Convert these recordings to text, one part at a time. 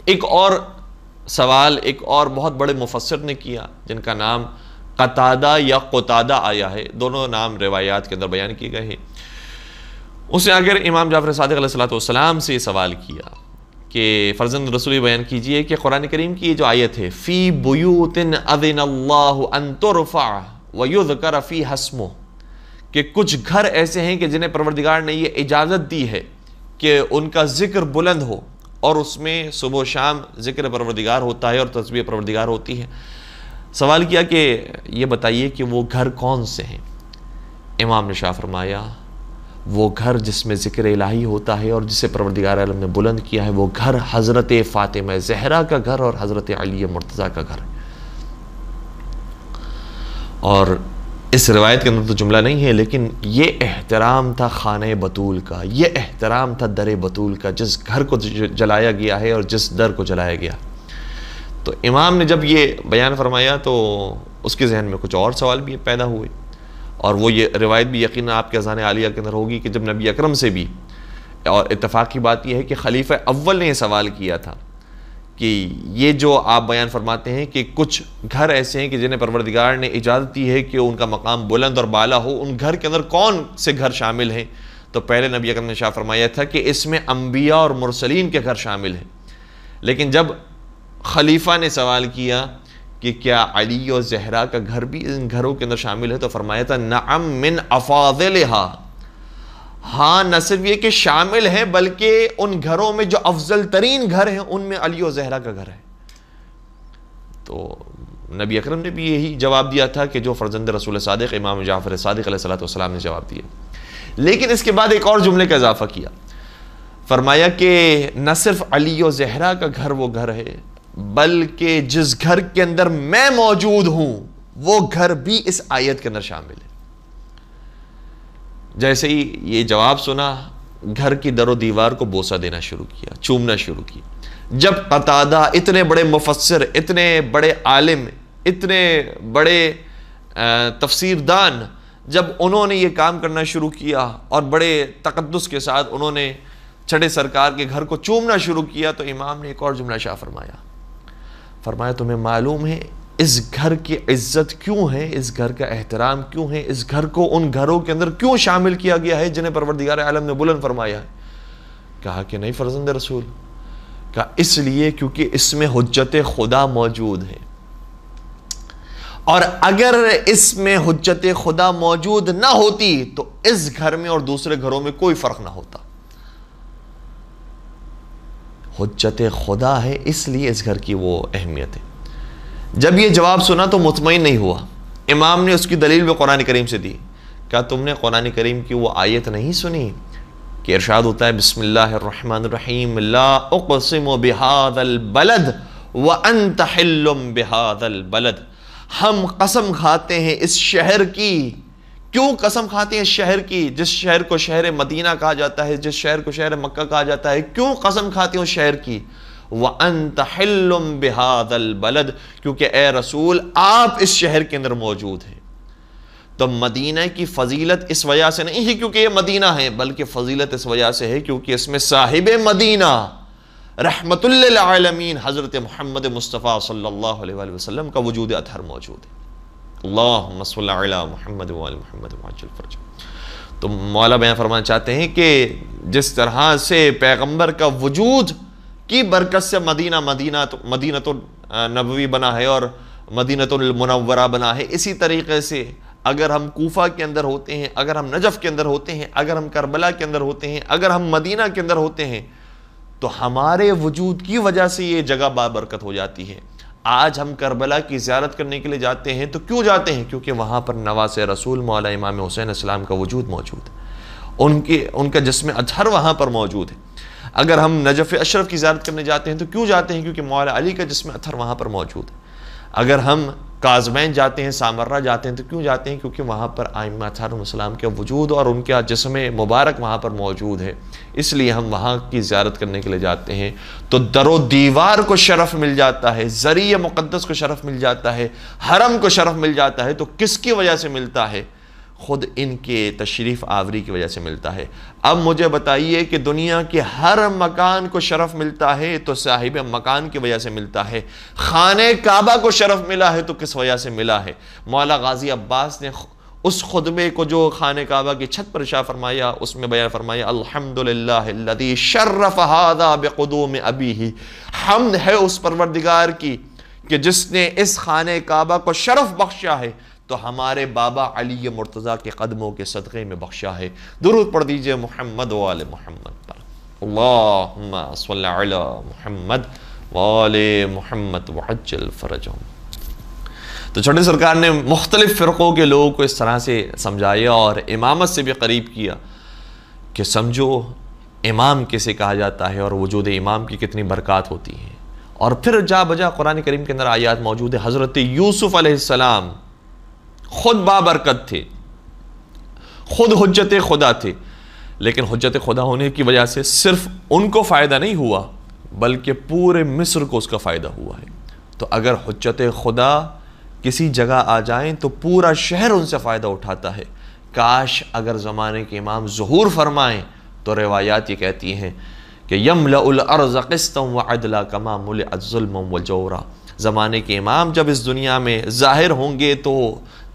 ایک اور سوال ایک اور بہت بڑے مفسر نے کیا جن کا نام قتادہ یا قتادہ آیا ہے، دونوں نام روایات کے اندر بیان کیے گئے ہیں۔ اس نے اگر امام جعفر صادق علیہ السلام سے یہ سوال کیا کہ فرزند رسول بیان کیجئے کہ قرآن کریم کی یہ جو آیت ہے فی بیوت اذن اللہ ان ترفع ویذکر فیہا اسمہ، کہ کچھ گھر ایسے ہیں کہ جنہیں پروردگار نے یہ اجازت دی ہے کہ ان کا ذکر بلند ہو اور اس میں صبح و شام ذکر پروردگار ہوتا ہے اور تسبیح پروردگار ہوتی ہے۔ سوال کیا کہ یہ بتائیے کہ وہ گھر کون سے ہیں؟ امام نے شاہ فرمایا وہ گھر جس میں ذکر الہی ہوتا ہے اور جسے پروردگار عالم نے بلند کیا ہے وہ گھر حضرت فاطمہ زہرا کا گھر اور حضرت علی مرتضیٰ کا گھر ہے۔ اور اس روایت کے اندر تو جملہ نہیں ہے، لیکن یہ احترام تھا خانہ بطول کا، یہ احترام تھا در بطول کا، جس گھر کو جلایا گیا ہے اور جس در کو جلایا گیا۔ تو امام نے جب یہ بیان فرمایا تو اس کے ذہن میں کچھ اور سوال بھی پیدا ہوئے، اور وہ یہ روایت بھی یقیناً آپ کے اذان عالیہ کے اندر ہوگی کہ جب نبی اکرم سے بھی، اور اتفاق کی بات یہ ہے کہ خلیفہ اول نے یہ سوال کیا تھا کہ یہ جو آپ بیان فرماتے ہیں کہ کچھ گھر ایسے ہیں کہ جنہیں پروردگار نے اجازت دی ہے کہ ان کا مقام بلند اور بالا ہو، ان گھر کے اندر کون سے گھر شامل ہیں؟ تو پہلے نبی اکرم نے شاہ فرمایا تھا کہ اس میں انبیاء اور مرسلین کے گھر شامل ہیں۔ لیکن جب خلیفہ نے سوال کیا کہ کیا علی و زہرا کا گھر بھی ان گھروں کے اندر شامل ہے، تو فرمایا تھا نعم من افاضلہا، ہاں نہ صرف یہ کہ شامل ہیں بلکہ ان گھروں میں جو افضل ترین گھر ہیں ان میں علی و زہرا کا گھر ہے۔ تو نبی اکرم نے بھی یہی جواب دیا تھا کہ جو فرزند رسول صادق امام جعفر صادق علیہ السلام نے جواب دیا، لیکن اس کے بعد ایک اور جملے کا اضافہ کیا، فرمایا کہ نہ صرف علی و زہرا کا گھر وہ گھر ہے بلکہ جس گھر کے اندر میں موجود ہوں وہ گھر بھی اس آیت کے اندر شامل ہے۔ جیسے ہی یہ جواب سنا گھر کی در و دیوار کو بوسہ دینا شروع کیا، چومنا شروع کیا۔ جب قتادہ اتنے بڑے مفسر، اتنے بڑے عالم، اتنے بڑے تفسیر دان، جب انہوں نے یہ کام کرنا شروع کیا اور بڑے تقدس کے ساتھ انہوں نے چھٹے سرکار کے گھر کو چومنا شروع کیا، تو امام نے ایک اور جملہ شاہ فرمایا تمہیں معلوم ہے اس گھر کی عزت کیوں ہے، اس گھر کا احترام کیوں ہے، اس گھر کو ان گھروں کے اندر کیوں شامل کیا گیا ہے جنہیں پروردگار عالم نے بلند فرمایا ہے؟ کہا کہ نہیں فرزند رسول، کہا اس لیے کیونکہ اس میں حجت خدا موجود ہے، اور اگر اس میں حجت خدا موجود نہ ہوتی تو اس گھر میں اور دوسرے گھروں میں کوئی فرق نہ ہوتا۔ حجت خدا ہے اس لیے اس گھر کی وہ اہمیت ہے۔ جب یہ جواب سنا تو مطمئن نہیں ہوا، امام نے اس کی دلیل بھی قرآن کریم سے دی۔ کہا تم نے قرآن کریم کی وہ آیت نہیں سنی کہ ارشاد ہوتا ہے بسم اللہ الرحمن الرحیم لا اقسم بہذا البلد وانت حل بہذا البلد، ہم قسم کھاتے ہیں اس شہر کی۔ کیوں قسم کھاتے ہیں اس شہر کی؟ جس شہر کو شہر مدینہ کہا جاتا ہے، جس شہر کو شہر مکہ کہا جاتا ہے، کیوں قسم کھاتے ہیں اس شہر کی؟ وَأَنْتَ حِلٌّ بِهَذَا الْبَلَدِ، کیونکہ اے رسول آپ اس شہر کے اندر موجود ہیں۔ تو مدینہ کی فضیلت اس وجہ سے نہیں ہے کیونکہ یہ مدینہ ہے، بلکہ فضیلت اس وجہ سے ہے کیونکہ اس میں صاحب مدینہ رحمت للعالمین حضرت محمد مصطفیٰ صلی اللہ علیہ وآلہ وسلم کا وجود اطہر موجود ہے۔ اللہم صلی علی محمد وآل محمد وعجل فرج۔ تو مولا بیان فرمانا چاہتے ہیں کہ جس طرح سے پیغمبر کا وجود کی برکت سے مدینہ تو نبوی بنا ہے اور مدینہ المنورہ بنا ہے، اسی طریقے سے اگر ہم کوفہ کے اندر ہوتے ہیں، اگر ہم نجف کے اندر ہوتے ہیں، اگر ہم کربلا کے اندر ہوتے ہیں، اگر ہم مدینہ کے اندر ہوتے ہیں، تو ہمارے وجود کی وجہ سے یہ جگہ بابرکت ہو جاتی ہے۔ آج ہم کربلا کی زیارت کرنے کے لیے جاتے ہیں تو کیوں جاتے ہیں؟ کیونکہ وہاں پر نواز رسول مولا امام حسین علیہ السلام کا وجود موجود ہے، ان کا جسم اطہر وہاں پر موجود ہے۔ اگر ہم نجف اشرف کی زیارت کرنے جاتے ہیں تو کیوں جاتے ہیں؟ کیونکہ مولا علی کا جسم اطہر وہاں پر موجود ہے۔ اگر ہم کاظمین جاتے ہیں، سامرہ جاتے ہیں تو کیوں جاتے ہیں؟ کیونکہ وہاں پر ائمہ اطہار علیہم السلام کے وجود اور ان کا جسم مبارک وہاں پر موجود ہے، اس لیے ہم وہاں کی زیارت کرنے کے لیے جاتے ہیں۔ تو در و دیوار کو شرف مل جاتا ہے، ذریعہ مقدس کو شرف مل جاتا ہے، حرم کو شرف مل جاتا ہے، تو کس کی وجہ سے ملتا ہے؟ خود ان کے تشریف آوری کی وجہ سے ملتا ہے۔ اب مجھے بتائیے کہ دنیا کے ہر مکان کو شرف ملتا ہے تو صاحب مکان کی وجہ سے ملتا ہے، خانہ کعبہ کو شرف ملا ہے تو کس وجہ سے ملا ہے؟ مولا غازی عباس نے اس خطبے کو جو خانہ کعبہ کی چھت پر ارشاد فرمایا، اس میں بیان فرمایا الحمدللہ الذی شرف ھذا بقدوم ابیہ، حمد ہے اس پروردگار کی کہ جس نے اس خانہ کعبہ کو شرف بخشا ہے تو ہمارے بابا علی مرتضیٰ کے قدموں کے صدقے میں بخشا ہے۔ درود پڑھ دیجئے محمد و آل محمد پر، اللہم صلی علی محمد و آل محمد وعجل فرجہم۔ تو چھوٹے سرکار نے مختلف فرقوں کے لوگوں کو اس طرح سے سمجھایا اور امامت سے بھی قریب کیا کہ سمجھو امام کسے کہا جاتا ہے اور وجود امام کی کتنی برکات ہوتی ہیں۔ اور پھر جا بجا قرآن کریم کے اندر آیات موجود ہے۔ حضرت یوسف علیہ السلام خود بابرکت تھے، خود حجت خدا تھے، لیکن حجت خدا ہونے کی وجہ سے صرف ان کو فائدہ نہیں ہوا بلکہ پورے مصر کو اس کا فائدہ ہوا ہے۔ تو اگر حجت خدا کسی جگہ آ جائیں تو پورا شہر ان سے فائدہ اٹھاتا ہے۔ کاش اگر زمانے کے امام ظہور فرمائیں تو روایات یہ کہتی ہیں کہ یملأ الارض قسطا وعدلا کما ملئت ظلما وجورا، زمانے کے امام جب اس دنیا میں ظاہر ہوں گے تو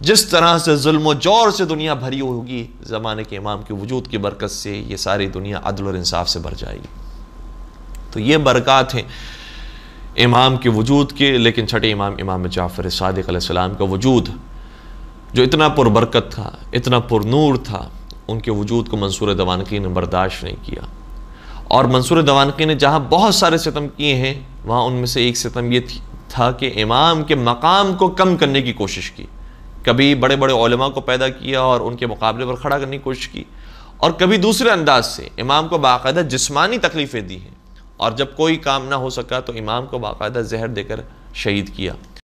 جس طرح سے ظلم و جور سے دنیا بھری ہوگی، زمانے کے امام کے وجود کی برکت سے یہ ساری دنیا عدل اور انصاف سے بھر جائے گی۔ تو یہ برکات ہیں امام کے وجود کے۔ لیکن چھٹے امام، امام جعفر صادق علیہ السلام کا وجود جو اتنا پر برکت تھا، اتنا پر نور تھا، ان کے وجود کو منصور دوانقی نے برداشت نہیں کیا۔ اور منصور دوانقی نے جہاں بہت سارے ستم کیے ہیں وہاں ان میں سے ایک ستم یہ تھا کہ امام کے مقام کو کم کرنے کی کوشش کی۔ کبھی بڑے بڑے علماء کو پیدا کیا اور ان کے مقابلے پر کھڑا کرنے کی کوشش کی، اور کبھی دوسرے انداز سے امام کو باقاعدہ جسمانی تکلیفیں دی ہیں، اور جب کوئی کام نہ ہو سکا تو امام کو باقاعدہ زہر دے کر شہید کیا۔